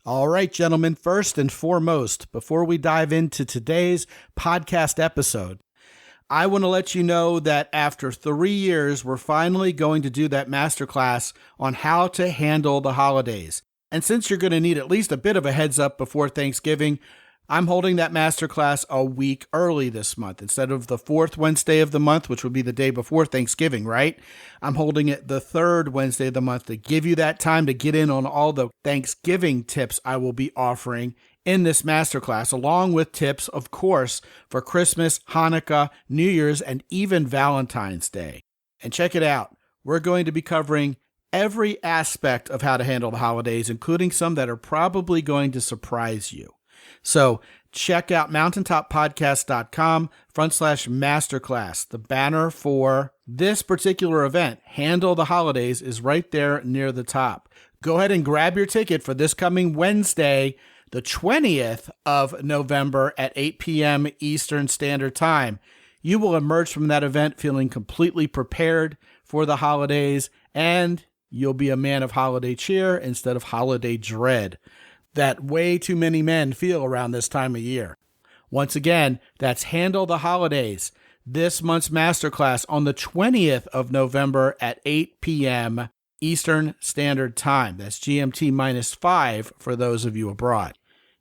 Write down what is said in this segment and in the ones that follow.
All right, gentlemen, first and foremost, before we dive into today's podcast episode, I want to let you know that after 3 years, we're finally going to do that masterclass on how to handle the holidays. And since you're going to need at least a bit of a heads up before Thanksgiving, I'm holding that masterclass a week early this month. Instead of the fourth Wednesday of the month, which would be the day before Thanksgiving, right? I'm holding it the third Wednesday of the month to give you that time to get in on all the Thanksgiving tips I will be offering in this masterclass, along with tips, of course, for Christmas, Hanukkah, New Year's, and even Valentine's Day. And check it out. We're going to be covering every aspect of how to handle the holidays, including some that are probably going to surprise you. So check out mountaintoppodcast.com/masterclass. The banner for this particular event, Handle the Holidays, is right there near the top. Go ahead and grab your ticket for this coming Wednesday, the 20th of November at 8 p.m. Eastern Standard Time. You will emerge from that event feeling completely prepared for the holidays, and you'll be a man of holiday cheer instead of holiday dread that way too many men feel around this time of year. Once again, that's Handle the Holidays, this month's masterclass on the 20th of November at 8 p.m. Eastern Standard Time. That's GMT -5 for those of you abroad.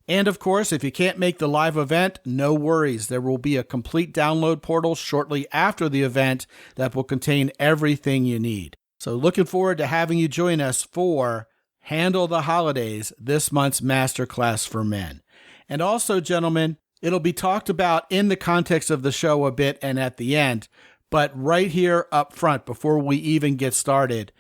And of course, if you can't make the live event, no worries. There will be a complete download portal shortly after the event that will contain everything you need. So looking forward to having you join us for Handle the Holidays, this month's masterclass for men. And also, gentlemen, it'll be talked about in the context of the show a bit and at the end, but right here up front before we even get started,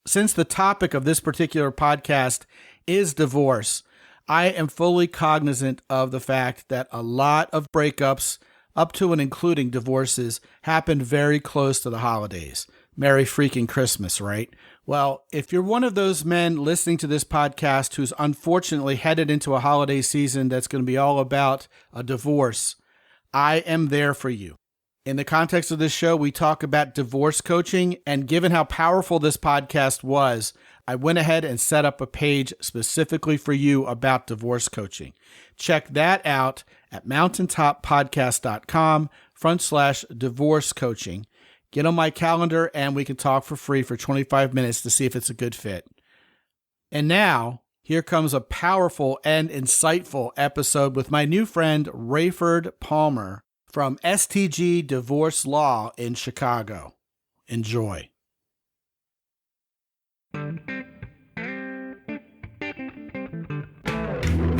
since the topic of this particular podcast is divorce, I am fully cognizant of the fact that a lot of breakups, up to and including divorces, happen very close to the holidays. Merry freaking Christmas, right? Well, if you're one of those men listening to this podcast who's unfortunately headed into a holiday season that's going to be all about a divorce, I am there for you. In the context of this show, we talk about divorce coaching, and given how powerful this podcast was, I went ahead and set up a page specifically for you about divorce coaching. Check that out at mountaintoppodcast.com/divorce coaching. Get on my calendar and we can talk for free for 25 minutes to see if it's a good fit. And now, here comes a powerful and insightful episode with my new friend, Rayford Palmer from STG Divorce Law in Chicago. Enjoy.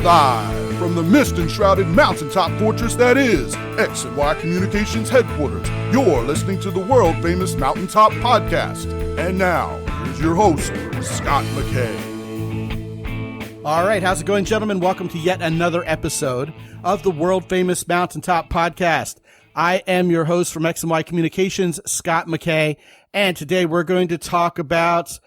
Live from the mist-enshrouded mountaintop fortress that is X&Y Communications headquarters, you're listening to the world-famous Mountaintop Podcast. And now, here's your host, Scot McKay. All right, how's it going, gentlemen? Welcome to yet another episode of the world-famous Mountaintop Podcast. I am your host from X&Y Communications, Scot McKay, and today we're going to talk about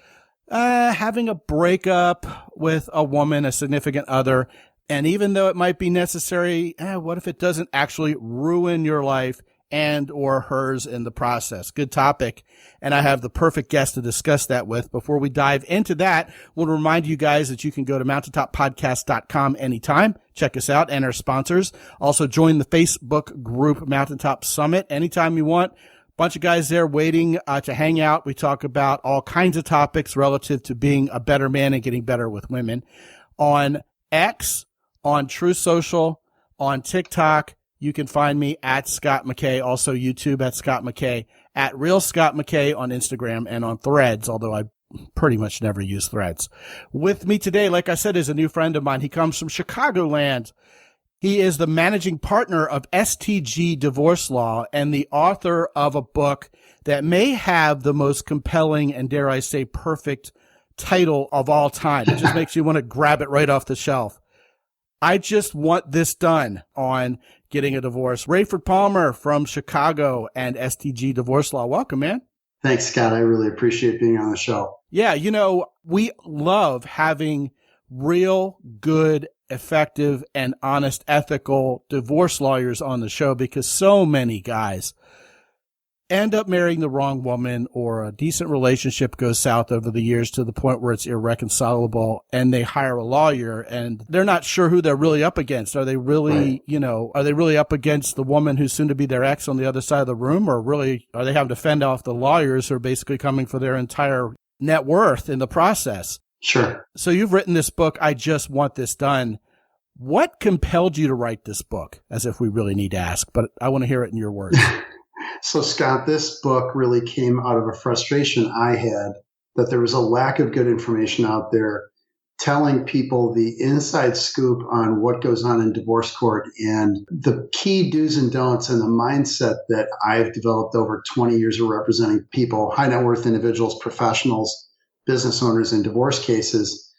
having a breakup with a woman, a significant other, and even though it might be necessary, what if it doesn't actually ruin your life and or hers in the process? Good topic, and I have the perfect guest to discuss that with. Before we dive into that, I want to remind you guys that you can go to mountaintoppodcast.com anytime. Check us out and our sponsors. Also join the Facebook group Mountaintop Summit anytime you want. Bunch of guys there waiting to hang out. We talk about all kinds of topics relative to being a better man and getting better with women. On X, on True Social, on TikTok, you can find me at Scot McKay, also YouTube at Scot McKay, at Real Scot McKay on Instagram and on Threads, although I pretty much never use Threads. With me today, like I said, is a new friend of mine. He comes from Chicagoland. He is the managing partner of STG Divorce Law and the author of a book that may have the most compelling and, dare I say, perfect title of all time. It just makes you want to grab it right off the shelf. I just want this done on getting a divorce. Rayford Palmer from Chicago and STG Divorce Law. Welcome, man. Thanks, Scott. I really appreciate being on the show. Yeah, you know, we love having real good, effective, and honest, ethical divorce lawyers on the show because so many guys, end up marrying the wrong woman, or a decent relationship goes south over the years to the point where it's irreconcilable, and they hire a lawyer and they're not sure who they're really up against. Are they really, are they really up against the woman who's soon to be their ex on the other side of the room, or really are they having to fend off the lawyers who are basically coming for their entire net worth in the process? Sure. So you've written this book, I Just Want This Done. What compelled you to write this book? As if we really need to ask, but I want to hear it in your words. So, Scott, this book really came out of a frustration I had that there was a lack of good information out there telling people the inside scoop on what goes on in divorce court and the key do's and don'ts and the mindset that I've developed over 20 years of representing people, high net worth individuals, professionals, business owners in divorce cases.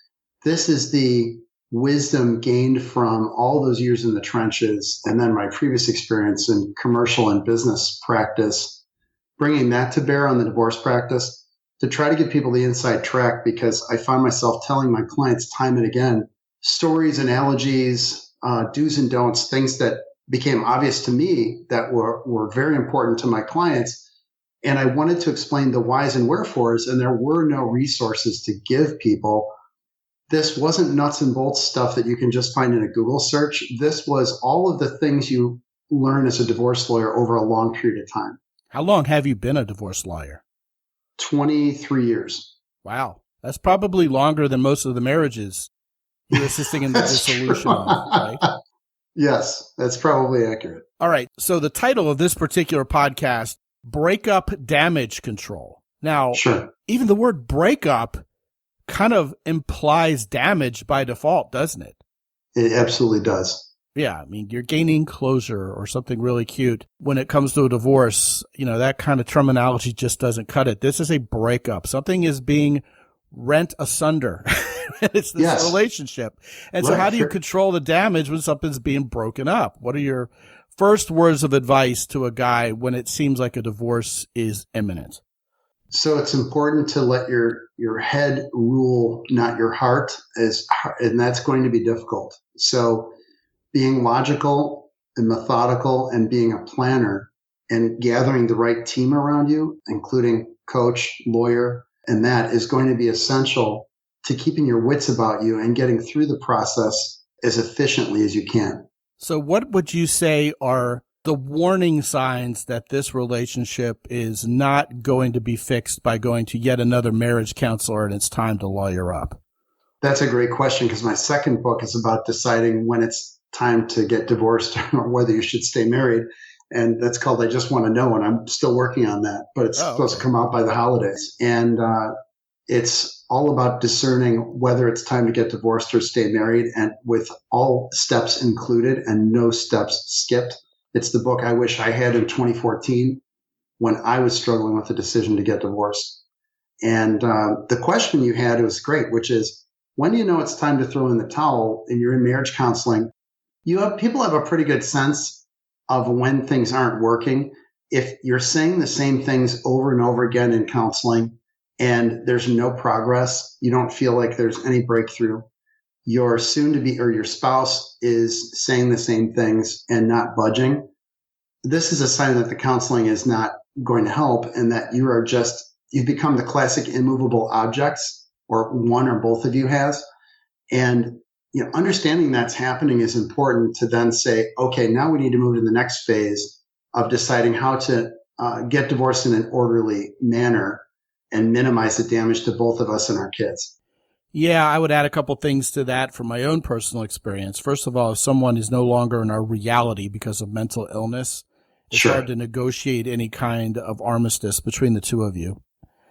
This is the wisdom gained from all those years in the trenches and then my previous experience in commercial and business practice, bringing that to bear on the divorce practice to try to give people the inside track, because I find myself telling my clients time and again stories, analogies, do's and don'ts, things that became obvious to me that were very important to my clients. And I wanted to explain the whys and wherefores, and there were no resources to give people. This wasn't nuts and bolts stuff that you can just find in a Google search. This was all of the things you learn as a divorce lawyer over a long period of time. How long have you been a divorce lawyer? 23 years. Wow. That's probably longer than most of the marriages you're assisting in the dissolution of, right? Yes, that's probably accurate. All right. So the title of this particular podcast, Breakup Damage Control. Now, Sure. Even the word breakup kind of implies damage by default, doesn't it? It absolutely does. Yeah, I mean, you're gaining closure or something really cute. When it comes to a divorce, that kind of terminology just doesn't cut it. This is a breakup. Something is being rent asunder. It's this relationship. And so how do you control the damage when something's being broken up? What are your first words of advice to a guy when it seems like a divorce is imminent? So it's important to let your head rule, not your heart, and that's going to be difficult. So being logical and methodical and being a planner and gathering the right team around you, including coach, lawyer, and that is going to be essential to keeping your wits about you and getting through the process as efficiently as you can. So what would you say are the warning signs that this relationship is not going to be fixed by going to yet another marriage counselor and it's time to lawyer up? That's a great question, because my second book is about deciding when it's time to get divorced or whether you should stay married. And that's called I Just Want to Know, and I'm still working on that, but it's supposed to come out by the holidays. And it's all about discerning whether it's time to get divorced or stay married, and with all steps included and no steps skipped. It's the book I wish I had in 2014 when I was struggling with the decision to get divorced. And the question you had was great, which is, when do you know it's time to throw in the towel and you're in marriage counseling? People have a pretty good sense of when things aren't working. If you're saying the same things over and over again in counseling and there's no progress, you don't feel like there's any breakthrough, your soon-to-be or your spouse is saying the same things and not budging, this is a sign that the counseling is not going to help, and that you've become the classic immovable objects, or one or both of you has. And understanding that's happening is important to then say, okay, now we need to move to the next phase of deciding how to get divorced in an orderly manner and minimize the damage to both of us and our kids. Yeah, I would add a couple things to that from my own personal experience. First of all, if someone is no longer in our reality because of mental illness, it's hard to negotiate any kind of armistice between the two of you.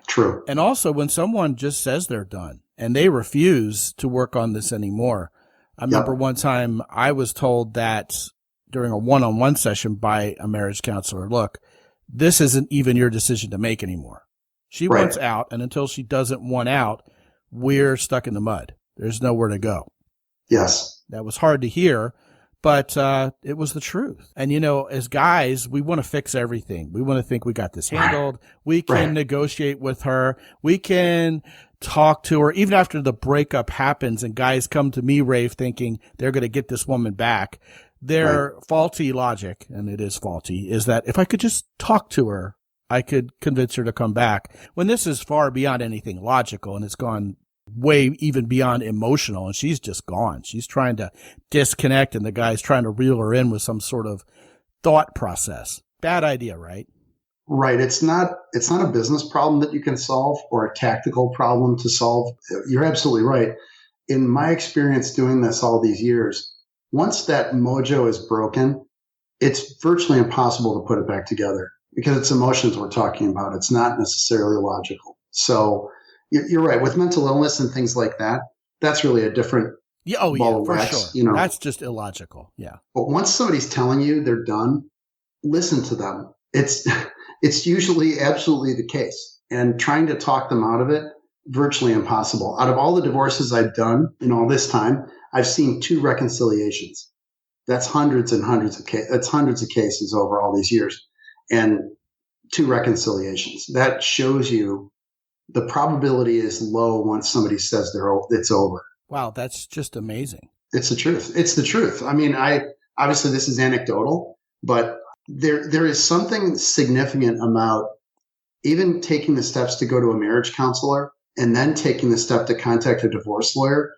True. And also when someone just says they're done and they refuse to work on this anymore. I remember one time I was told that during a one-on-one session by a marriage counselor, look, this isn't even your decision to make anymore. She wants out, and until she doesn't want out, we're stuck in the mud. There's nowhere to go. Yes. That was hard to hear, but it was the truth. And, as guys, we want to fix everything. We want to think we got this handled. We can negotiate with her. We can talk to her. Even after the breakup happens and guys come to me, Rafe, thinking they're going to get this woman back, their faulty logic, and it is faulty, is that if I could just talk to her, I could convince her to come back. When this is far beyond anything logical, and it's gone way even beyond emotional, and she's just gone. She's trying to disconnect, and the guy's trying to reel her in with some sort of thought process. Bad idea, right? Right. It's not a business problem that you can solve or a tactical problem to solve. You're absolutely right. In my experience doing this all these years, once that mojo is broken, it's virtually impossible to put it back together because it's emotions we're talking about. It's not necessarily logical. So you're right. With mental illness and things like that, that's really a different ball of wax. Sure. That's just illogical. Yeah. But once somebody's telling you they're done, listen to them. It's usually absolutely the case. And trying to talk them out of it, virtually impossible. Out of all the divorces I've done in all this time, I've seen 2 reconciliations. That's hundreds and hundreds of cases. That's hundreds of cases over all these years, and 2 reconciliations. That shows you the probability is low once somebody says it's over. Wow, that's just amazing. It's the truth. It's the truth. I mean, obviously this is anecdotal, but there is something significant about even taking the steps to go to a marriage counselor and then taking the step to contact a divorce lawyer.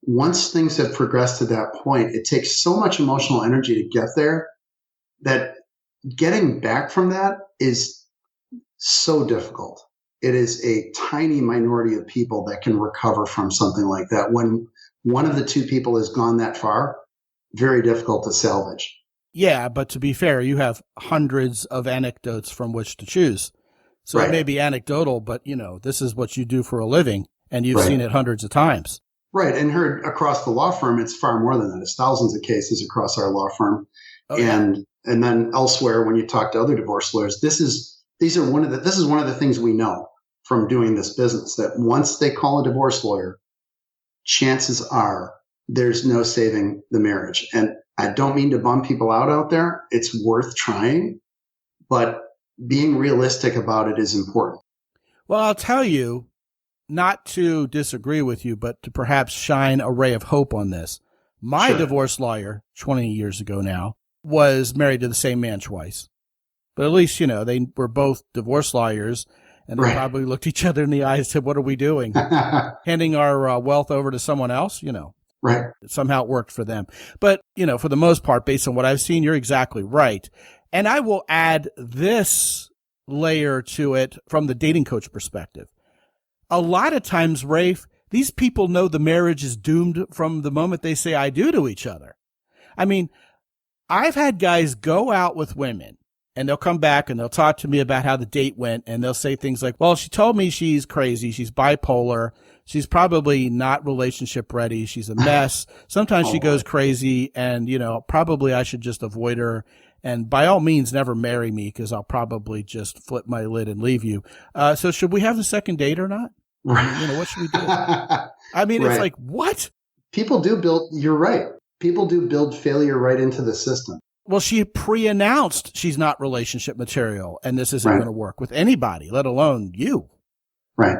Once things have progressed to that point, it takes so much emotional energy to get there that getting back from that is so difficult. It is a tiny minority of people that can recover from something like that. When one of the 2 people has gone that far, very difficult to salvage. Yeah, but to be fair, you have hundreds of anecdotes from which to choose. So It may be anecdotal, but this is what you do for a living, and you've seen it hundreds of times. Right, and heard across the law firm, it's far more than that. It's thousands of cases across our law firm, and then elsewhere when you talk to other divorce lawyers. This is one of the things we know from doing this business, that once they call a divorce lawyer, chances are there's no saving the marriage. And I don't mean to bum people out there. It's worth trying, but being realistic about it is important. Well, I'll tell you, not to disagree with you, but to perhaps shine a ray of hope on this. My divorce lawyer, 20 years ago now, was married to the same man twice. But at least, they were both divorce lawyers, and they probably looked each other in the eyes and said, what are we doing? Handing our wealth over to someone else, Right. Somehow it worked for them. But, for the most part, based on what I've seen, you're exactly right. And I will add this layer to it from the dating coach perspective. A lot of times, Rafe, these people know the marriage is doomed from the moment they say I do to each other. I mean, I've had guys go out with women and they'll come back and they'll talk to me about how the date went, and they'll say things like, well, she told me she's crazy. She's bipolar. She's probably not relationship ready. She's a mess. Sometimes she goes crazy, and, probably I should just avoid her. And by all means, never marry me, because I'll probably just flip my lid and leave you. So should we have the second date or not? What should we do? I mean, It's like, what? People do you're right. People do build failure right into the system. Well, she pre-announced she's not relationship material, and this isn't going to work with anybody, let alone you. Right.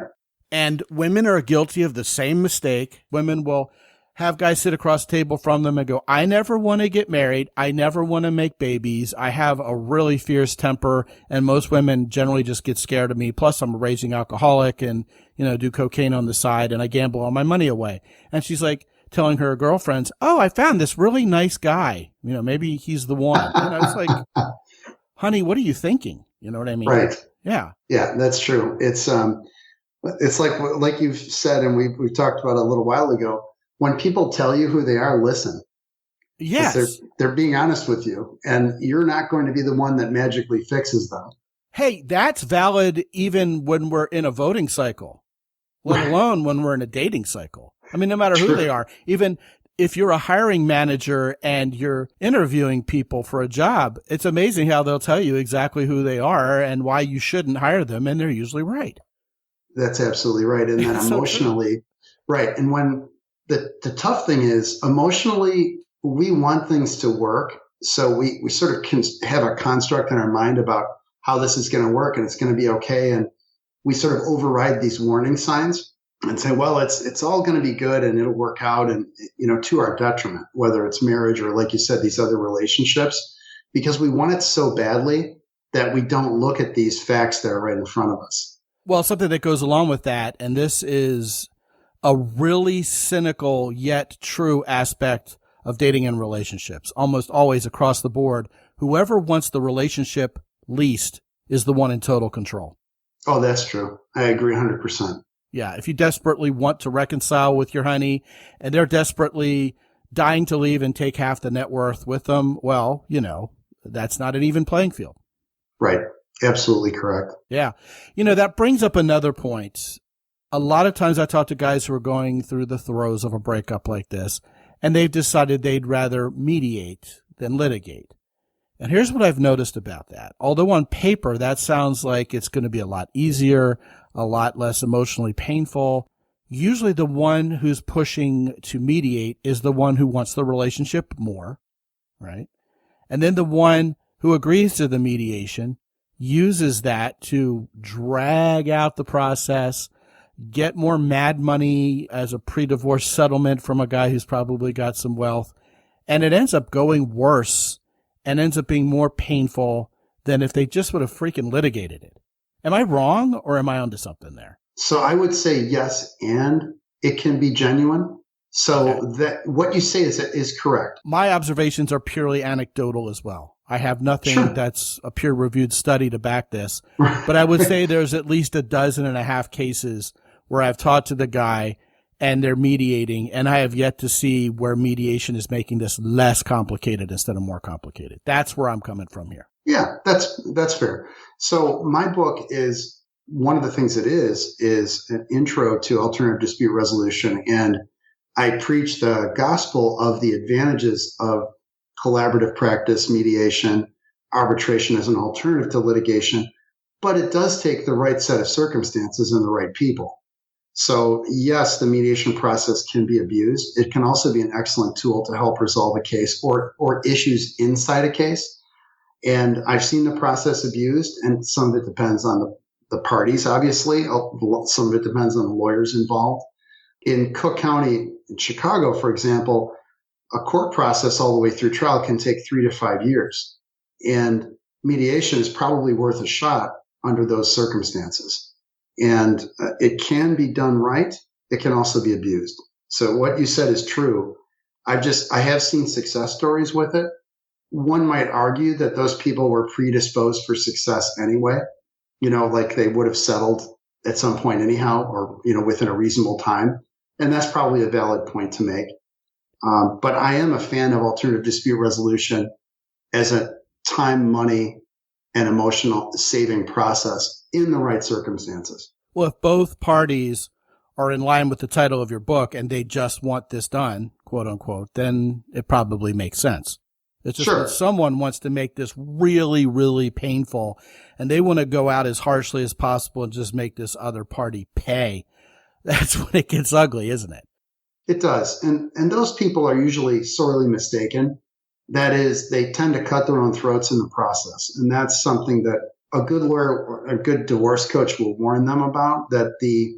And women are guilty of the same mistake. Women will have guys sit across the table from them and go, I never want to get married. I never want to make babies. I have a really fierce temper, and most women generally just get scared of me. Plus, I'm a raging alcoholic and, do cocaine on the side, and I gamble all my money away. And she's like telling her girlfriends, oh, I found this really nice guy. Maybe he's the one. And I was like, honey, what are you thinking? You know what I mean? Right. Yeah. Yeah, that's true. It's like you've said, and we've talked about it a little while ago. When people tell you who they are, listen. Yes. They're being honest with you, and you're not going to be the one that magically fixes them. Hey, that's valid even when we're in a voting cycle, let alone when we're in a dating cycle. I mean, no matter who they are, even if you're a hiring manager and you're interviewing people for a job, it's amazing how they'll tell you exactly who they are and why you shouldn't hire them, and they're usually right. That's absolutely right. And then emotionally, right. And when the tough thing is, emotionally, we want things to work. So we sort of can have a construct in our mind about how this is going to work and it's going to be okay. And we sort of override these warning signs and say, well, it's all going to be good and it'll work out, and, to our detriment, whether it's marriage or, like you said, these other relationships, because we want it so badly that we don't look at these facts that are right in front of us. Well, something that goes along with that, and this is a really cynical yet true aspect of dating and relationships, almost always across the board. Whoever wants the relationship least is the one in total control. Oh, that's true. I agree 100%. Yeah, if you desperately want to reconcile with your honey and they're desperately dying to leave and take half the net worth with them, well, that's not an even playing field. Right. Absolutely correct. Yeah. That brings up another point. A lot of times I talk to guys who are going through the throes of a breakup like this, and they've decided they'd rather mediate than litigate. And here's what I've noticed about that. Although on paper, that sounds like it's going to be a lot easier, a lot less emotionally painful. Usually the one who's pushing to mediate is the one who wants the relationship more, right? And then the one who agrees to the mediation uses that to drag out the process, get more mad money as a pre-divorce settlement from a guy who's probably got some wealth. And it ends up going worse and ends up being more painful than if they just would have freaking litigated it. Am I wrong or am I onto something there? So I would say yes, and it can be genuine. So that what you say is correct. My observations are purely anecdotal as well. I have nothing that's a peer-reviewed study to back this, but I would say there's at least 12.5 cases where I've talked to the guy and they're mediating, and I have yet to see where mediation is making this less complicated instead of more complicated. That's where I'm coming from here. Yeah, that's fair. So my book is, one of the things it is an intro to alternative dispute resolution. And I preach the gospel of the advantages of collaborative practice, mediation, arbitration as an alternative to litigation, but it does take the right set of circumstances and the right people. So yes, the mediation process can be abused. It can also be an excellent tool to help resolve a case or issues inside a case. And I've seen the process abused, and some of it depends on the parties, obviously. Some of it depends on the lawyers involved. In Cook County, in Chicago, for example, a court process all the way through trial can take 3 to 5 years. And mediation is probably worth a shot under those circumstances. And it can be done right. It can also be abused. So what you said is true. I have seen success stories with it. One might argue that those people were predisposed for success anyway, like they would have settled at some point anyhow, or, within a reasonable time. And that's probably a valid point to make. But I am a fan of alternative dispute resolution as a time, money, and emotional saving process in the right circumstances. Well, if both parties are in line with the title of your book and they just want this done, quote unquote, then it probably makes sense. It's just that someone wants to make this really, really painful, and they want to go out as harshly as possible and just make this other party pay. That's when it gets ugly, isn't it? It does. And those people are usually sorely mistaken. That is, they tend to cut their own throats in the process. And that's something that a good lawyer or a good divorce coach will warn them about, that the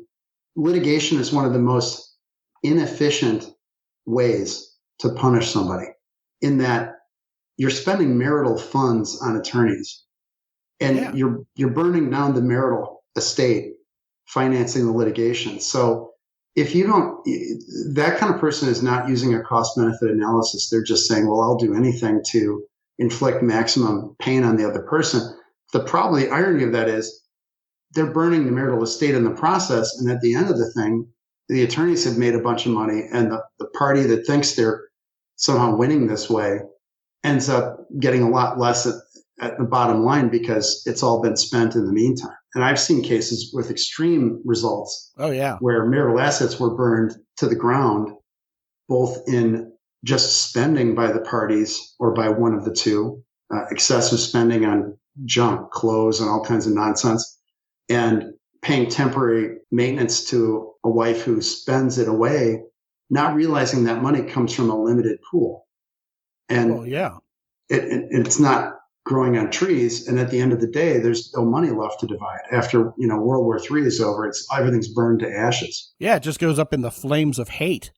litigation is one of the most inefficient ways to punish somebody, in that you're spending marital funds on attorneys, and you're burning down the marital estate financing the litigation. So if you don't, that kind of person is not using a cost benefit analysis. They're just saying, well, I'll do anything to inflict maximum pain on the other person. The irony of that is they're burning the marital estate in the process. And at the end of the thing, the attorneys have made a bunch of money, and the party that thinks they're somehow winning this way ends up getting a lot less at the bottom line because it's all been spent in the meantime. And I've seen cases with extreme results. Oh, yeah. Where marital assets were burned to the ground, both in just spending by the parties or by one of the two, excessive spending on junk, clothes, and all kinds of nonsense, and paying temporary maintenance to a wife who spends it away, not realizing that money comes from a limited pool. And it's not growing on trees. And at the end of the day, there's no money left to divide. After, World War III is over, everything's burned to ashes. Yeah, it just goes up in the flames of hate.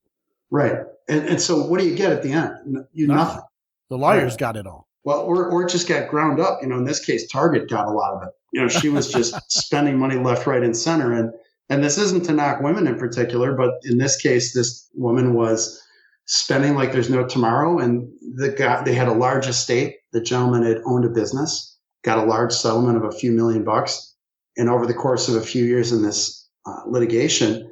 Right. And so what do you get at the end? Nothing. The lawyers got it all. Well, or it just got ground up. In this case, Target got a lot of it. She was just spending money left, right, and center. And this isn't to knock women in particular, but in this case, this woman was spending like there's no tomorrow. And they had a large estate. The gentleman had owned a business, got a large settlement of a few $1,000,000. And over the course of a few years in this litigation,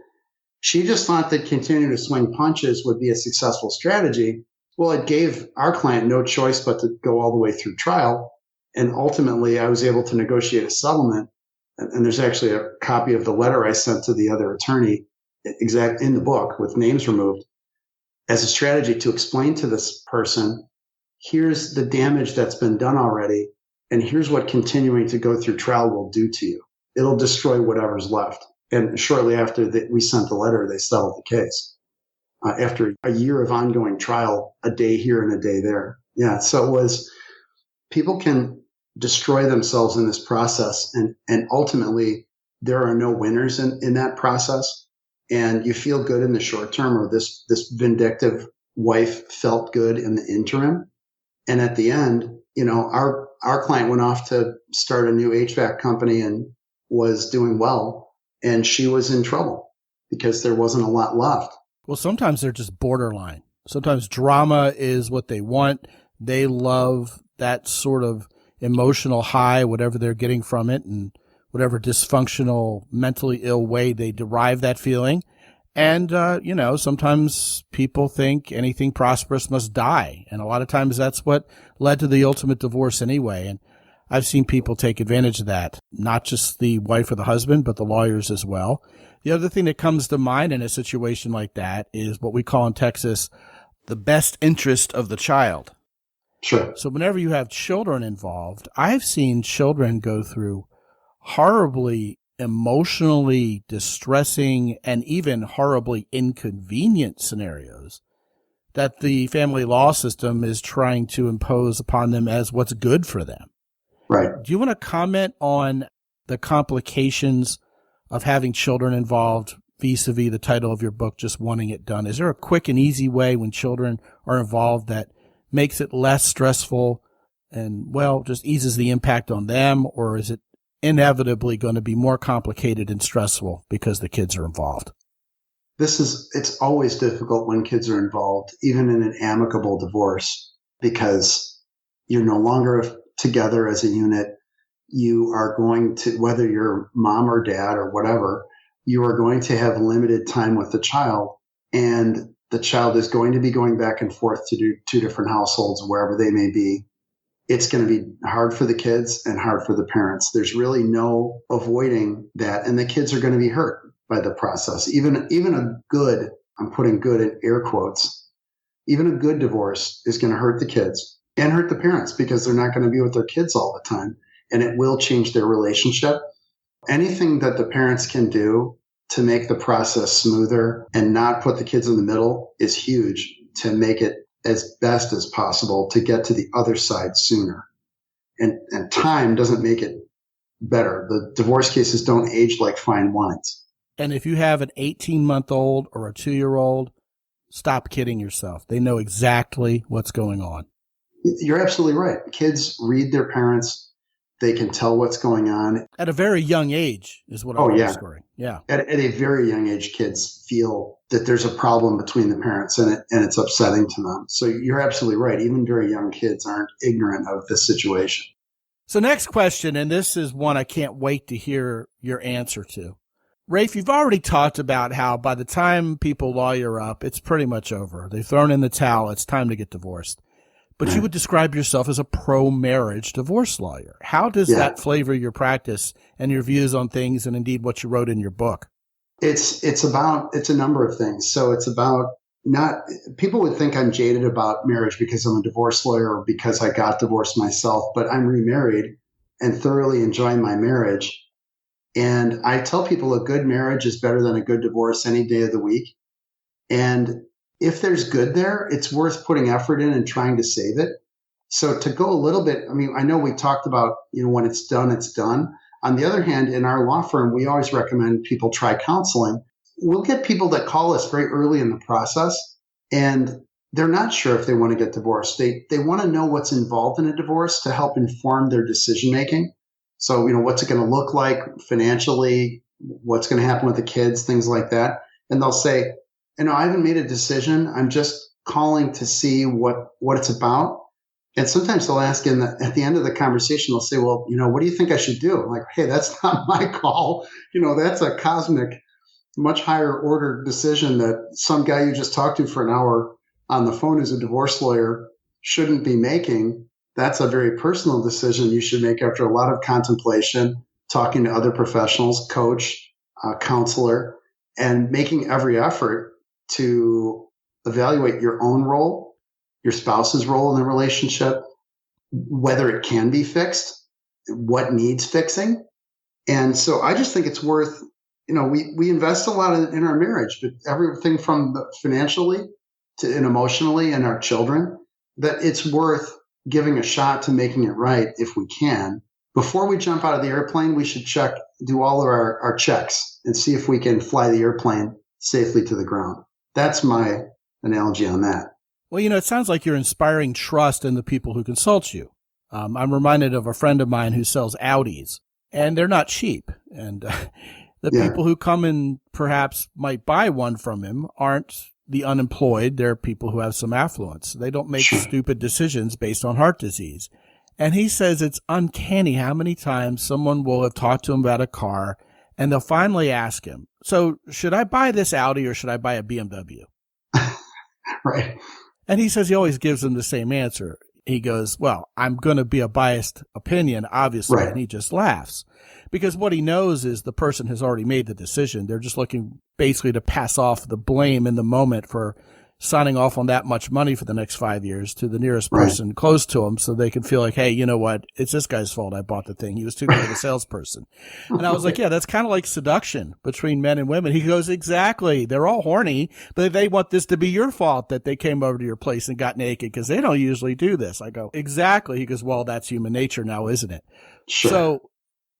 she just thought that continuing to swing punches would be a successful strategy. Well, it gave our client no choice but to go all the way through trial. And ultimately, I was able to negotiate a settlement. And there's actually a copy of the letter I sent to the other attorney in the book with names removed as a strategy to explain to this person, here's the damage that's been done already. And here's what continuing to go through trial will do to you. It'll destroy whatever's left. And shortly after we sent the letter, they settled the case. After a year of ongoing trial, a day here and a day there. Yeah, so people can destroy themselves in this process. And ultimately, there are no winners in that process. And you feel good in the short term, or this vindictive wife felt good in the interim. And at the end, our client went off to start a new HVAC company and was doing well. And she was in trouble because there wasn't a lot left. Well, sometimes they're just borderline. Sometimes drama is what they want. They love that sort of emotional high, whatever they're getting from it, and whatever dysfunctional, mentally ill way they derive that feeling. And, sometimes people think anything prosperous must die. And a lot of times that's what led to the ultimate divorce anyway. And I've seen people take advantage of that, not just the wife or the husband, but the lawyers as well. The other thing that comes to mind in a situation like that is what we call in Texas the best interest of the child. Sure. So whenever you have children involved, I've seen children go through horribly emotionally distressing and even horribly inconvenient scenarios that the family law system is trying to impose upon them as what's good for them. Right. Do you want to comment on the complications of having children involved vis-a-vis the title of your book, Just Wanting It Done? Is there a quick and easy way when children are involved that makes it less stressful and, just eases the impact on them? Or is it inevitably going to be more complicated and stressful because the kids are involved? It's always difficult when kids are involved, even in an amicable divorce, because you're no longer together as a unit. You are going to, whether you're mom or dad or whatever, you are going to have limited time with the child, and the child is going to be going back and forth to do two different households, wherever they may be. It's going to be hard for the kids and hard for the parents. There's really no avoiding that. And the kids are going to be hurt by the process. Even a good, I'm putting good in air quotes, even a good divorce is going to hurt the kids and hurt the parents because they're not going to be with their kids all the time. And it will change their relationship. Anything that the parents can do to make the process smoother and not put the kids in the middle is huge, to make it as best as possible to get to the other side sooner. And time doesn't make it better. The divorce cases don't age like fine wines. And if you have an 18-month-old or a 2-year-old, stop kidding yourself. They know exactly what's going on. You're absolutely right. Kids read their parents. They can tell what's going on. At a very young age is what I'm underscoring. Yeah. At a very young age, kids feel that there's a problem between the parents and it's upsetting to them. So you're absolutely right. Even very young kids aren't ignorant of this situation. So next question, and this is one I can't wait to hear your answer to. Rafe, you've already talked about how by the time people lawyer up, it's pretty much over. They've thrown in the towel. It's time to get divorced. But you would describe yourself as a pro-marriage divorce lawyer. How does that flavor your practice and your views on things, and indeed what you wrote in your book? It's a number of things. So it's about people would think I'm jaded about marriage because I'm a divorce lawyer or because I got divorced myself, but I'm remarried and thoroughly enjoying my marriage. And I tell people a good marriage is better than a good divorce any day of the week. And if there's good there, it's worth putting effort in and trying to save it. So to go a little bit, I know we talked about, when it's done, it's done. On the other hand, in our law firm, we always recommend people try counseling. We'll get people that call us very early in the process, and they're not sure if they want to get divorced. They want to know what's involved in a divorce to help inform their decision making. So, what's it going to look like financially? What's going to happen with the kids? Things like that. And they'll say, I haven't made a decision. I'm just calling to see what it's about. And sometimes they'll ask at the end of the conversation, they'll say, well, what do you think I should do? I'm like, hey, that's not my call. That's a cosmic, much higher order decision that some guy you just talked to for an hour on the phone who's a divorce lawyer shouldn't be making. That's a very personal decision you should make after a lot of contemplation, talking to other professionals, coach, counselor, and making every effort to evaluate your own role, your spouse's role in the relationship, whether it can be fixed, what needs fixing. And so I just think it's worth, we invest a lot in our marriage, but everything from financially and emotionally and our children, that it's worth giving a shot to making it right if we can. Before we jump out of the airplane, we should do all of our checks and see if we can fly the airplane safely to the ground. That's my analogy on that. Well, it sounds like you're inspiring trust in the people who consult you. I'm reminded of a friend of mine who sells Audis, and they're not cheap. And the people who come and perhaps might buy one from him aren't the unemployed. They're people who have some affluence. They don't make stupid decisions based on heart disease. And he says it's uncanny how many times someone will have talked to him about a car, and they'll finally ask him, so should I buy this Audi or should I buy a BMW? Right. And he says he always gives them the same answer. He goes, well, I'm going to be a biased opinion, obviously. Right. And he just laughs because what he knows is the person has already made the decision. They're just looking basically to pass off the blame in the moment for signing off on that much money for the next 5 years to the nearest person close to them so they can feel like, hey, you know what? It's this guy's fault I bought the thing. He was too good of a salesperson. And I was like, yeah, that's kind of like seduction between men and women. He goes, exactly. They're all horny, but they want this to be your fault that they came over to your place and got naked because they don't usually do this. I go, exactly. He goes, well, that's human nature now, isn't it? Sure. So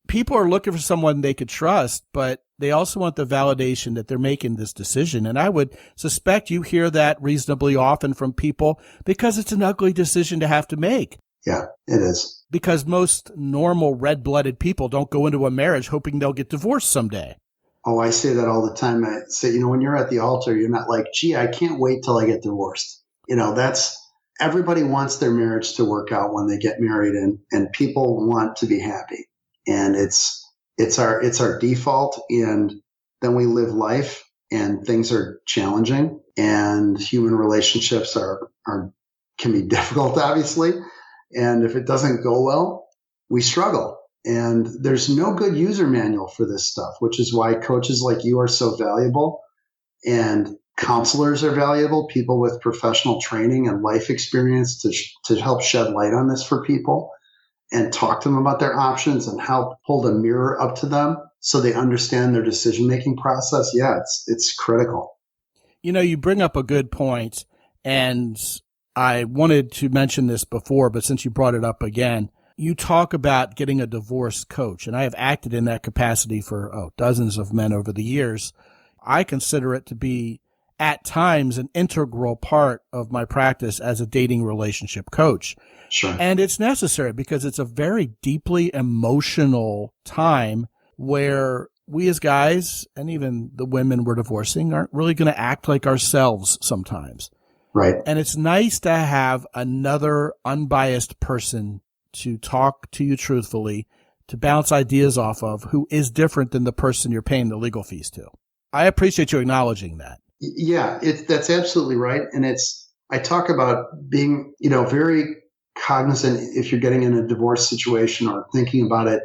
people are looking for someone they could trust, but they also want the validation that they're making this decision. And I would suspect you hear that reasonably often from people because it's an ugly decision to have to make. Yeah, it is. Because most normal red-blooded people don't go into a marriage hoping they'll get divorced someday. Oh, I say that all the time. I say, when you're at the altar, you're not like, gee, I can't wait till I get divorced. That's everybody wants their marriage to work out when they get married, and people want to be happy. And it's our default, and then we live life and things are challenging and human relationships can be difficult, obviously. And if it doesn't go well, we struggle. And there's no good user manual for this stuff, which is why coaches like you are so valuable and counselors are valuable, people with professional training and life experience to help shed light on this for people and talk to them about their options and help hold a mirror up to them so they understand their decision-making process. Yeah, it's critical. You bring up a good point, and I wanted to mention this before, but since you brought it up again, you talk about getting a divorce coach, and I have acted in that capacity for dozens of men over the years. I consider it to be, at times, an integral part of my practice as a dating relationship coach. Sure. And it's necessary because it's a very deeply emotional time where we as guys, and even the women we're divorcing, aren't really going to act like ourselves sometimes. Right. And it's nice to have another unbiased person to talk to you truthfully, to bounce ideas off of, who is different than the person you're paying the legal fees to. I appreciate you acknowledging that. Yeah, that's absolutely right. And I talk about being, very cognizant if you're getting in a divorce situation or thinking about it,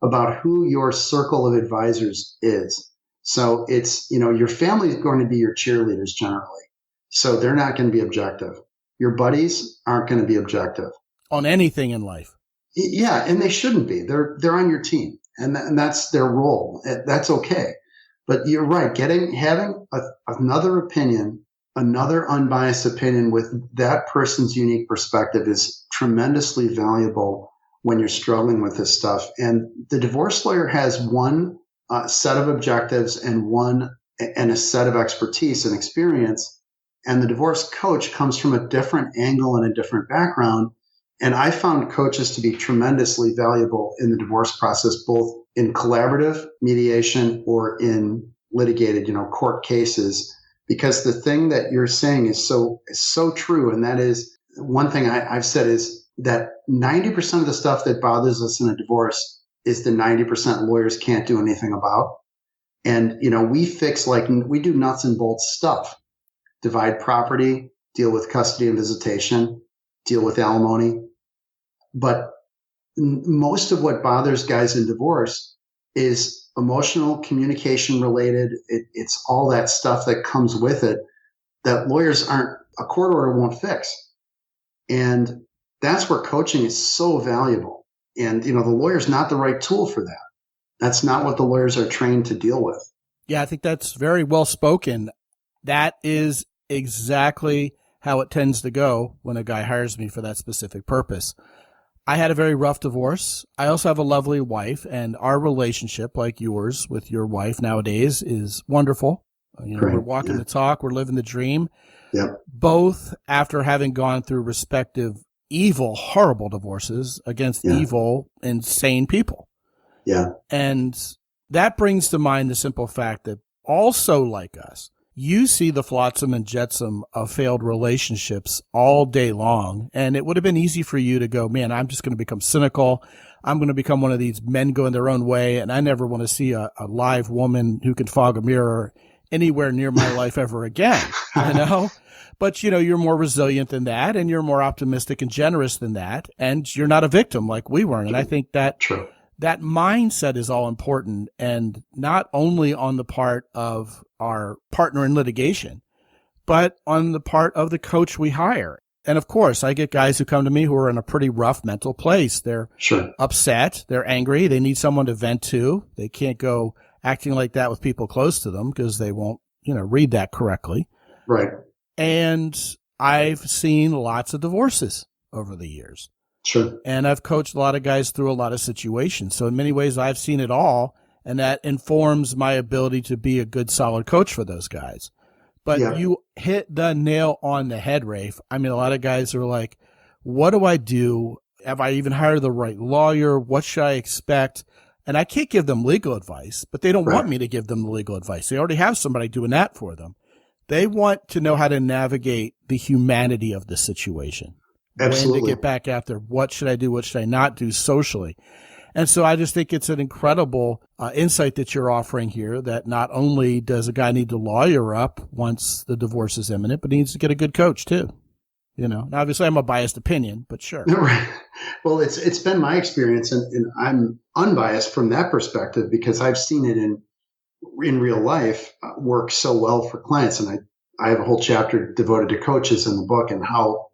about who your circle of advisors is. So it's, your family is going to be your cheerleaders generally. So they're not going to be objective. Your buddies aren't going to be objective. On anything in life. Yeah, and they shouldn't be. They're on your team, and that's their role. That's okay. But you're right. Having another opinion, another unbiased opinion with that person's unique perspective is tremendously valuable when you're struggling with this stuff. And the divorce lawyer has one set of objectives and a set of expertise and experience, And the divorce coach comes from a different angle and a different background. And I found coaches to be tremendously valuable in the divorce process, both in collaborative mediation or in litigated, court cases, because the thing that you're saying is so true. And that is one thing I've said is that 90% of the stuff that bothers us in a divorce is the 90% lawyers can't do anything about. And, we fix, we do nuts and bolts stuff, divide property, deal with custody and visitation, deal with alimony. But most of what bothers guys in divorce is emotional, communication related. It's all that stuff that comes with it that a court order won't fix. And that's where coaching is so valuable. And, the lawyer's not the right tool for that. That's not what the lawyers are trained to deal with. Yeah, I think that's very well spoken. That is exactly how it tends to go when a guy hires me for that specific purpose. I had a very rough divorce. I also have a lovely wife, and our relationship, like yours with your wife nowadays, is wonderful. We're walking the talk. We're living the dream. Yep. Both after having gone through respective evil, horrible divorces against evil, insane people. Yeah. And that brings to mind the simple fact that also like us, you see the flotsam and jetsam of failed relationships all day long. And it would have been easy for you to go, man, I'm just going to become cynical. I'm going to become one of these men going their own way. And I never want to see a live woman who can fog a mirror anywhere near my life ever again, But, you're more resilient than that, and you're more optimistic and generous than that. And you're not a victim like we weren't. And I think that True. That mindset is all important, and not only on the part of our partner in litigation, but on the part of the coach we hire. And of course, I get guys who come to me who are in a pretty rough mental place. They're upset. They're angry. They need someone to vent to. They can't go acting like that with people close to them because they won't, read that correctly. Right. And I've seen lots of divorces over the years. Sure. And I've coached a lot of guys through a lot of situations. So in many ways, I've seen it all, and that informs my ability to be a good, solid coach for those guys. But you hit the nail on the head, Rafe. I mean, a lot of guys are like, what do I do? Have I even hired the right lawyer? What should I expect? And I can't give them legal advice, but they don't want me to give them the legal advice. They already have somebody doing that for them. They want to know how to navigate the humanity of the situation. Absolutely. When to get back after what should I do, what should I not do socially. And so I just think it's an incredible insight that you're offering here, that not only does a guy need to lawyer up once the divorce is imminent, but he needs to get a good coach too. Now, obviously I'm a biased opinion, but sure. Right. Well, it's been my experience, and I'm unbiased from that perspective because I've seen it in real life work so well for clients. And I have a whole chapter devoted to coaches in the book and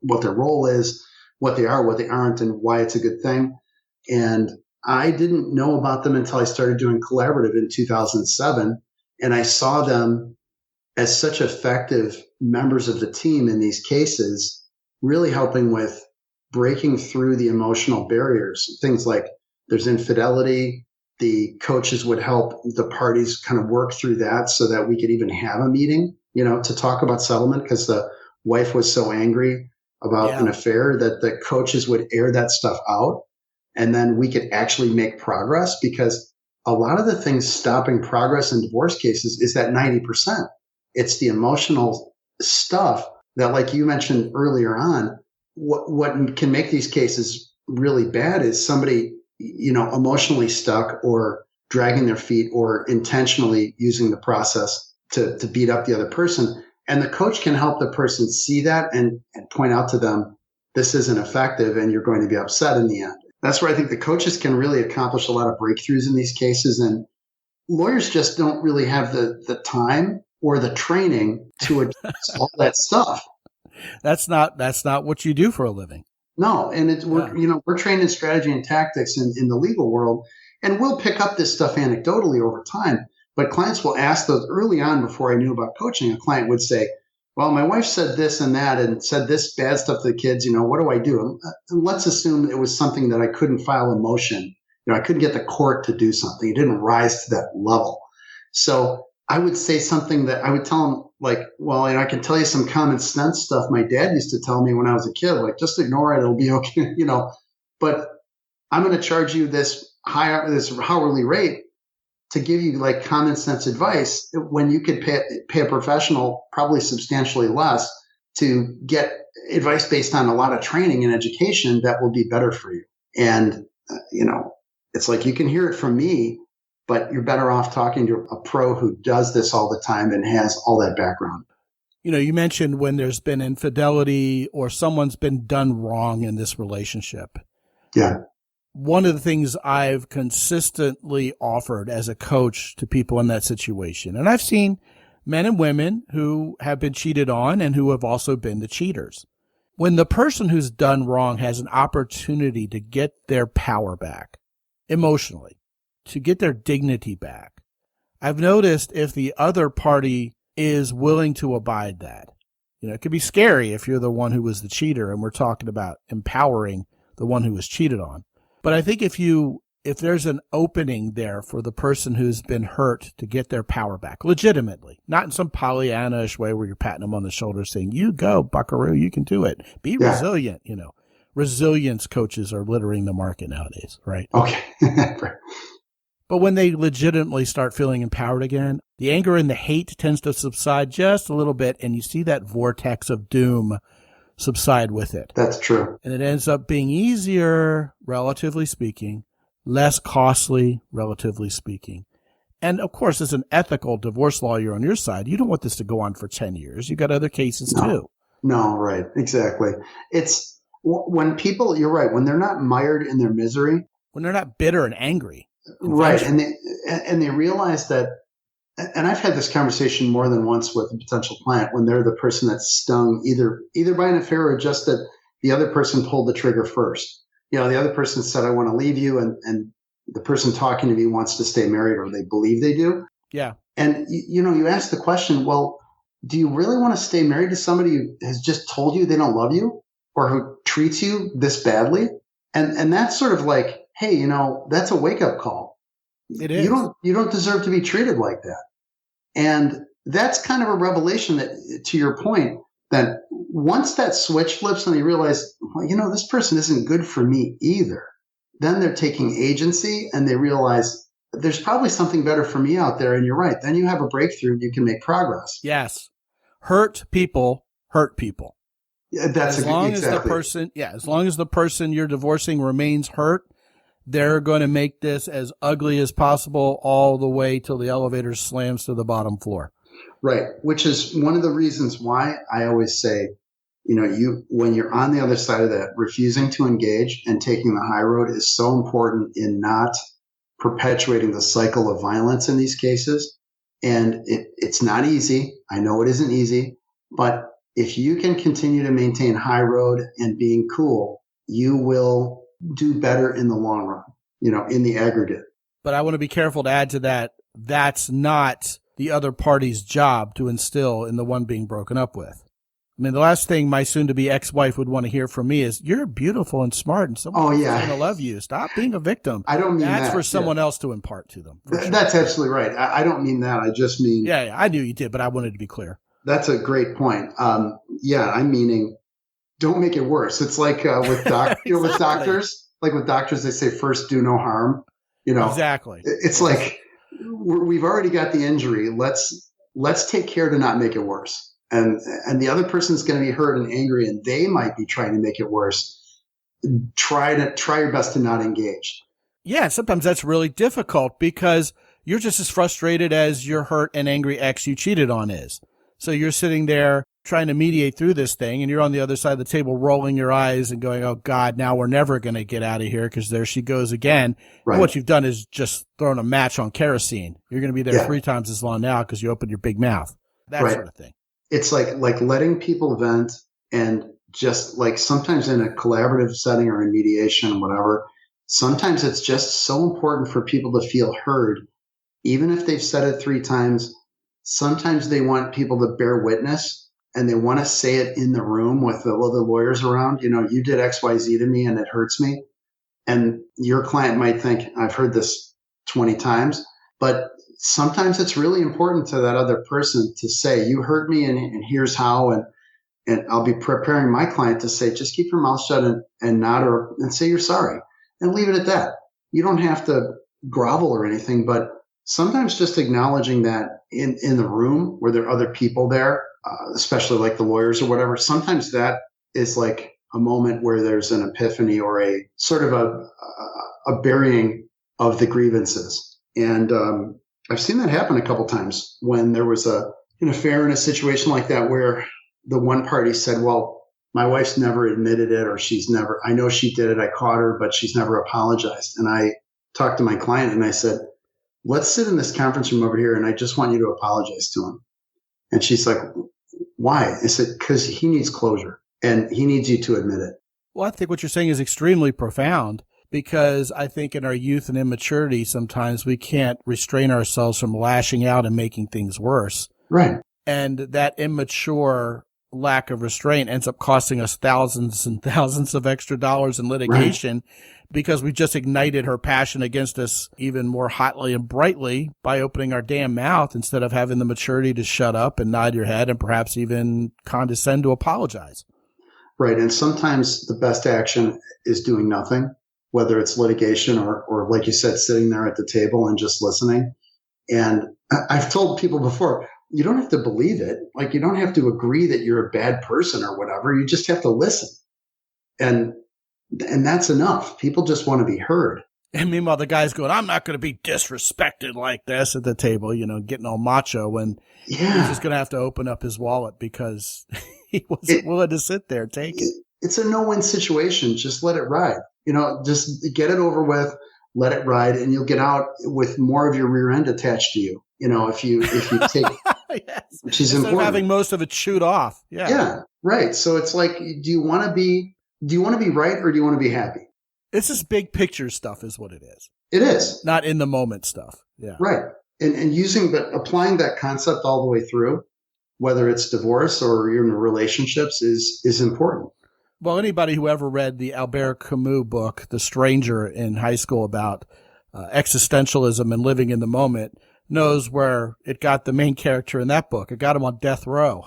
what their role is, what they are, what they aren't, and why it's a good thing. And I didn't know about them until I started doing collaborative in 2007. And I saw them as such effective members of the team in these cases, really helping with breaking through the emotional barriers. Things like there's infidelity. The coaches would help the parties kind of work through that so that we could even have a meeting, to talk about settlement, because the wife was so angry about an affair that the coaches would air that stuff out. And then we could actually make progress, because a lot of the things stopping progress in divorce cases is that 90%. It's the emotional stuff that, like you mentioned earlier on, what can make these cases really bad is somebody, emotionally stuck or dragging their feet or intentionally using the process to beat up the other person. And the coach can help the person see that and point out to them, this isn't effective and you're going to be upset in the end. That's where I think the coaches can really accomplish a lot of breakthroughs in these cases. And lawyers just don't really have the time or the training to address all that stuff. That's not what you do for a living. No. And we're trained in strategy and tactics in the legal world, and we'll pick up this stuff anecdotally over time. But clients will ask those early on. Before I knew about coaching, a client would say, well, my wife said this and that and said this bad stuff to the kids. What do I do? And let's assume it was something that I couldn't file a motion. I couldn't get the court to do something. It didn't rise to that level. So I would say something that I would tell them, like, well, I can tell you some common sense stuff my dad used to tell me when I was a kid, like, just ignore it. It'll be okay, but I'm going to charge you this hourly rate to give you like common sense advice when you could pay a professional probably substantially less to get advice based on a lot of training and education that will be better for you. And, it's like, you can hear it from me, but you're better off talking to a pro who does this all the time and has all that background. You mentioned when there's been infidelity or someone's been done wrong in this relationship. Yeah. One of the things I've consistently offered as a coach to people in that situation, and I've seen men and women who have been cheated on and who have also been the cheaters. When the person who's done wrong has an opportunity to get their power back emotionally, to get their dignity back, I've noticed if the other party is willing to abide that, it could be scary if you're the one who was the cheater and we're talking about empowering the one who was cheated on. But I think if there's an opening there for the person who's been hurt to get their power back legitimately, not in some Pollyanna-ish way where you're patting them on the shoulder saying, you go, buckaroo, you can do it. Be resilient, Resilience coaches are littering the market nowadays, right? Okay. But when they legitimately start feeling empowered again, the anger and the hate tends to subside just a little bit, and you see that vortex of doom subside with it. That's true. And it ends up being easier, relatively speaking, less costly, relatively speaking. And of course, as an ethical divorce lawyer on your side, you don't want this to go on for 10 years. You got other cases too. No, right. Exactly. It's when people, you're right, when they're not mired in their misery. When they're not bitter and angry. Right. And they realize that, and I've had this conversation more than once with a potential client when they're the person that's stung either by an affair or just that the other person pulled the trigger first. The other person said, I want to leave you. And the person talking to me wants to stay married, or they believe they do. Yeah. And, you ask the question, well, do you really want to stay married to somebody who has just told you they don't love you or who treats you this badly? And that's sort of like, hey, that's a wake up call. It is. You don't deserve to be treated like that. And that's kind of a revelation that, to your point, that once that switch flips and they realize, well, this person isn't good for me either, then they're taking agency and they realize there's probably something better for me out there. And you're right. Then you have a breakthrough and you can make progress. Yes. Hurt people hurt people. Yeah, that's as long as the person you're divorcing remains hurt, they're going to make this as ugly as possible all the way till the elevator slams to the bottom floor. Right. Which is one of the reasons why I always say, when you're on the other side of that, refusing to engage and taking the high road is so important in not perpetuating the cycle of violence in these cases. And it's not easy. I know it isn't easy, but if you can continue to maintain high road and being cool, you will do better in the long run, in the aggregate. But I want to be careful to add to that. That's not the other party's job to instill in the one being broken up with. I mean, the last thing my soon-to-be ex-wife would want to hear from me is, you're beautiful and smart and someone's going to love you. Stop being a victim. I don't mean That's that. For someone else to impart to them. That's absolutely right. I don't mean that. I just mean... Yeah, I knew you did, but I wanted to be clear. That's a great point. I'm meaning, don't make it worse. It's like with Exactly. with doctors. Like with doctors, they say first do no harm. Exactly. It's like we've already got the injury. Let's take care to not make it worse. And the other person's going to be hurt and angry, and they might be trying to make it worse. Try your best to not engage. Yeah, sometimes that's really difficult because you're just as frustrated as your hurt and angry ex you cheated on is. So you're sitting there trying to mediate through this thing, and you're on the other side of the table rolling your eyes and going, oh, God, now we're never going to get out of here because there she goes again. Right. And what you've done is just thrown a match on kerosene. You're going to be there 3 times as long now because you opened your big mouth. That sort of thing. It's like letting people vent, and just like sometimes in a collaborative setting or in mediation or whatever, sometimes it's just so important for people to feel heard. Even if they've said it 3 times, sometimes they want people to bear witness and they want to say it in the room with the other lawyers around. You did X, Y, Z to me and it hurts me. And your client might think, I've heard this 20 times, but sometimes it's really important to that other person to say, you hurt me and here's how. And I'll be preparing my client to say, just keep your mouth shut and nod and say you're sorry and leave it at that. You don't have to grovel or anything, but sometimes just acknowledging that in the room where there are other people there, especially like the lawyers or whatever, sometimes that is like a moment where there's an epiphany or a sort of a burying of the grievances. And I've seen that happen a couple times when there was an affair in a situation like that where the one party said, well, my wife's never admitted it, or I know she did it, I caught her, but she's never apologized. And I talked to my client and I said, let's sit in this conference room over here and I just want you to apologize to him. And she's like, why? I said, because he needs closure and he needs you to admit it. Well, I think what you're saying is extremely profound, because I think in our youth and immaturity, sometimes we can't restrain ourselves from lashing out and making things worse. Right. And that immature lack of restraint ends up costing us thousands and thousands of extra dollars in litigation, right, because we just ignited her passion against us even more hotly and brightly by opening our damn mouth instead of having the maturity to shut up and nod your head and perhaps even condescend to apologize. Right. And sometimes the best action is doing nothing, whether it's litigation or like you said, sitting there at the table and just listening. And I've told people before, you don't have to believe it. Like, you don't have to agree that you're a bad person or whatever. You just have to listen. And that's enough. People just want to be heard. And meanwhile, the guy's going, I'm not going to be disrespected like this at the table, getting all macho when he's just going to have to open up his wallet because he wasn't willing to sit there and take it. It's a no-win situation. Just let it ride. Just get it over with, let it ride, and you'll get out with more of your rear end attached to you. If you take, yes, which is instead important. Of having most of it chewed off. Yeah. Yeah. Right. So it's like, do you want to be right or do you want to be happy? It's this big picture stuff is what it is. It is. Not in the moment stuff. Yeah. Right. And applying that concept all the way through, whether it's divorce or even relationships, is important. Well, anybody who ever read the Albert Camus book, The Stranger, in high school about existentialism and living in the moment knows where it got the main character in that book. It got him on death row.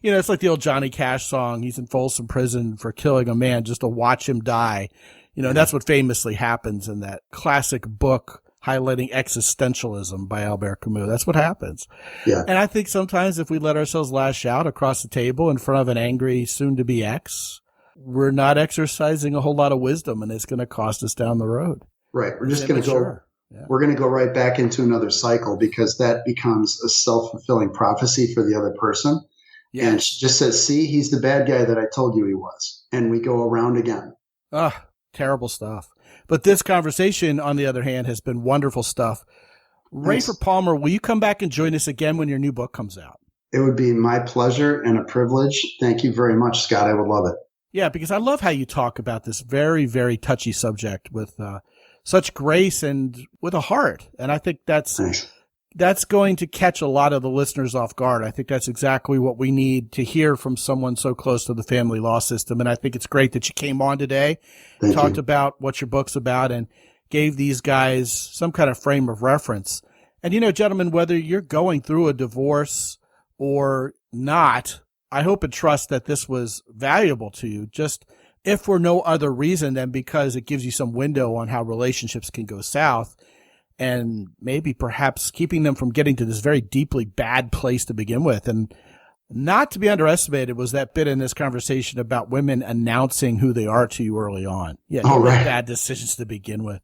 It's like the old Johnny Cash song. He's in Folsom Prison for killing a man just to watch him die. That's what famously happens in that classic book highlighting existentialism by Albert Camus. That's what happens. Yeah. And I think sometimes if we let ourselves lash out across the table in front of an angry soon-to-be ex, we're not exercising a whole lot of wisdom, and it's going to cost us down the road. Right. We're just going to go. Yeah. We're going to go right back into another cycle because that becomes a self-fulfilling prophecy for the other person. Yes. And she just says, see, he's the bad guy that I told you he was. And we go around again. Terrible stuff. But this conversation, on the other hand, has been wonderful stuff. Rayford Palmer, will you come back and join us again when your new book comes out? It would be my pleasure and a privilege. Thank you very much, Scott. I would love it. Yeah, because I love how you talk about this very, very touchy subject with such grace and with a heart. And I think that's going to catch a lot of the listeners off guard. I think that's exactly what we need to hear from someone so close to the family law system. And I think it's great that you came on today, talked about what your book's about, and gave these guys some kind of frame of reference. And, gentlemen, whether you're going through a divorce or not, I hope and trust that this was valuable to you, just if for no other reason than because it gives you some window on how relationships can go south, and maybe perhaps keeping them from getting to this very deeply bad place to begin with. And not to be underestimated was that bit in this conversation about women announcing who they are to you early on. Yeah, right. Bad decisions to begin with.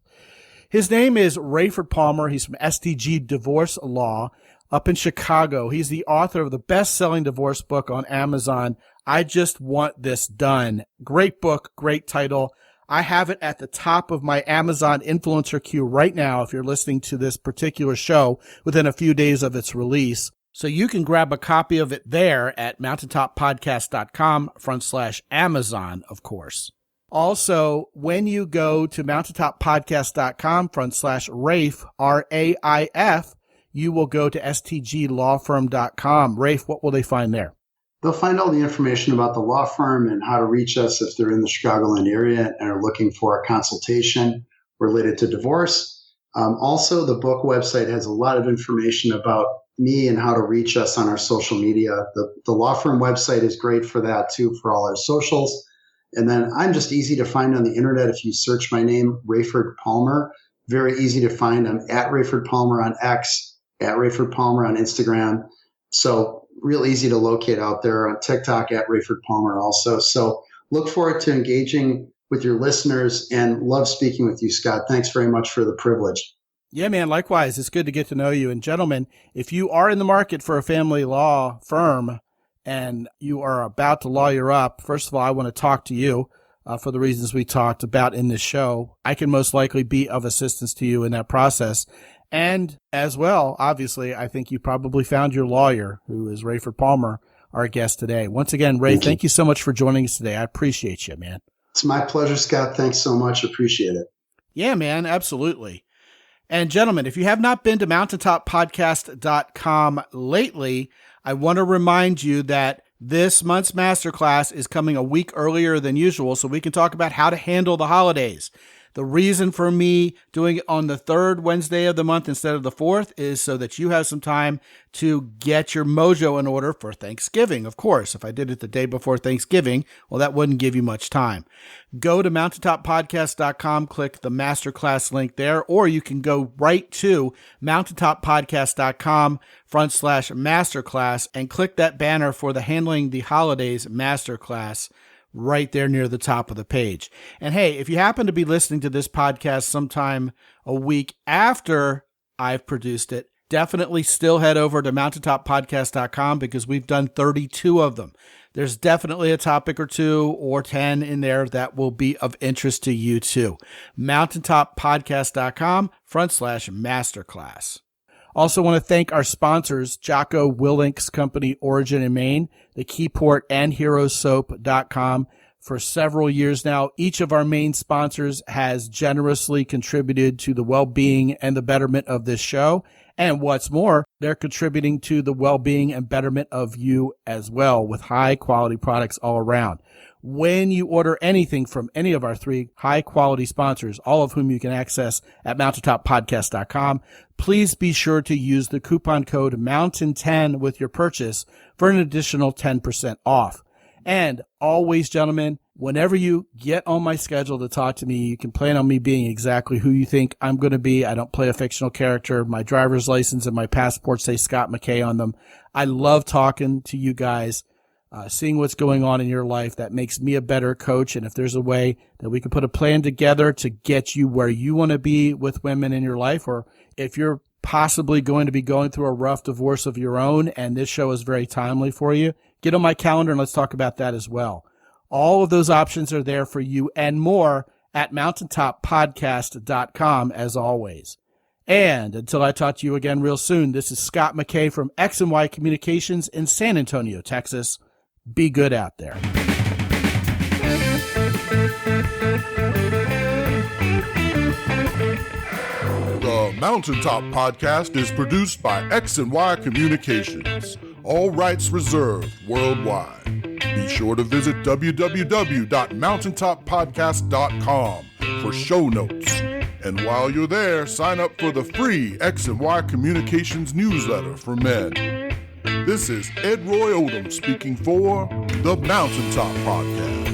His name is Rayford Palmer. He's from STG Divorce Law up in Chicago. He's the author of the best-selling divorce book on Amazon, I Just Want This Done. Great book, great title. I have it at the top of my Amazon influencer queue right now if you're listening to this particular show within a few days of its release. So you can grab a copy of it there at mountaintoppodcast.com/Amazon, of course. Also, when you go to mountaintoppodcast.com/Rafe, RAIF, you will go to stglawfirm.com. Rafe, what will they find there? They'll find all the information about the law firm and how to reach us if they're in the Chicagoland area and are looking for a consultation related to divorce. Also, the book website has a lot of information about me and how to reach us on our social media. The law firm website is great for that too, for all our socials. And then I'm just easy to find on the internet. If you search my name, Rayford Palmer, very easy to find. I'm at Rayford Palmer on X, at Rayford Palmer on Instagram. So real easy to locate out there. On TikTok, at Rayford Palmer also. So look forward to engaging with your listeners and love speaking with you, Scott. Thanks very much for the privilege. Yeah, man, likewise. It's good to get to know you. And gentlemen, if you are in the market for a family law firm and you are about to lawyer up, first of all, I want to talk to you for the reasons we talked about in this show. I can most likely be of assistance to you in that process. And as well, obviously, I think you probably found your lawyer, who is Rayford Palmer, our guest today. Once again, Ray, thank you so much for joining us today. I appreciate you, man. It's my pleasure, Scott. Thanks so much. Appreciate it. Yeah, man, absolutely. And gentlemen, if you have not been to mountaintoppodcast.com lately, I want to remind you that this month's masterclass is coming a week earlier than usual, so we can talk about how to handle the holidays. The reason for me doing it on the third Wednesday of the month instead of the fourth is so that you have some time to get your mojo in order for Thanksgiving. Of course, if I did it the day before Thanksgiving, well, that wouldn't give you much time. Go to mountaintoppodcast.com, click the masterclass link there, or you can go right to mountaintoppodcast.com/masterclass and click that banner for the Handling the Holidays masterclass right there near the top of the page. And hey, if you happen to be listening to this podcast sometime a week after I've produced it, definitely still head over to mountaintoppodcast.com because we've done 32 of them. There's definitely a topic or 2 or 10 in there that will be of interest to you too. mountaintoppodcast.com/masterclass. Also want to thank our sponsors, Jocko Willink's company, Origin in Maine, the Keyport and HeroSoap.com. For several years now, each of our main sponsors has generously contributed to the well-being and the betterment of this show. And what's more, they're contributing to the well-being and betterment of you as well with high-quality products all around. When you order anything from any of our 3 high-quality sponsors, all of whom you can access at mountaintoppodcast.com, please be sure to use the coupon code MOUNTAIN10 with your purchase for an additional 10% off. And always, gentlemen, whenever you get on my schedule to talk to me, you can plan on me being exactly who you think I'm going to be. I don't play a fictional character. My driver's license and my passport say Scott McKay on them. I love talking to you guys. Seeing what's going on in your life. That makes me a better coach. And if there's a way that we can put a plan together to get you where you want to be with women in your life, or if you're possibly going to be going through a rough divorce of your own and this show is very timely for you, get on my calendar and let's talk about that as well. All of those options are there for you and more at mountaintoppodcast.com as always. And until I talk to you again real soon, this is Scott McKay from X&Y Communications in San Antonio, Texas. Be good out there. The Mountaintop Podcast is produced by X&Y Communications. All rights reserved worldwide. Be sure to visit www.mountaintoppodcast.com for show notes. And while you're there, sign up for the free X&Y Communications newsletter for men. This is Ed Roy Odom speaking for the Mountaintop Podcast.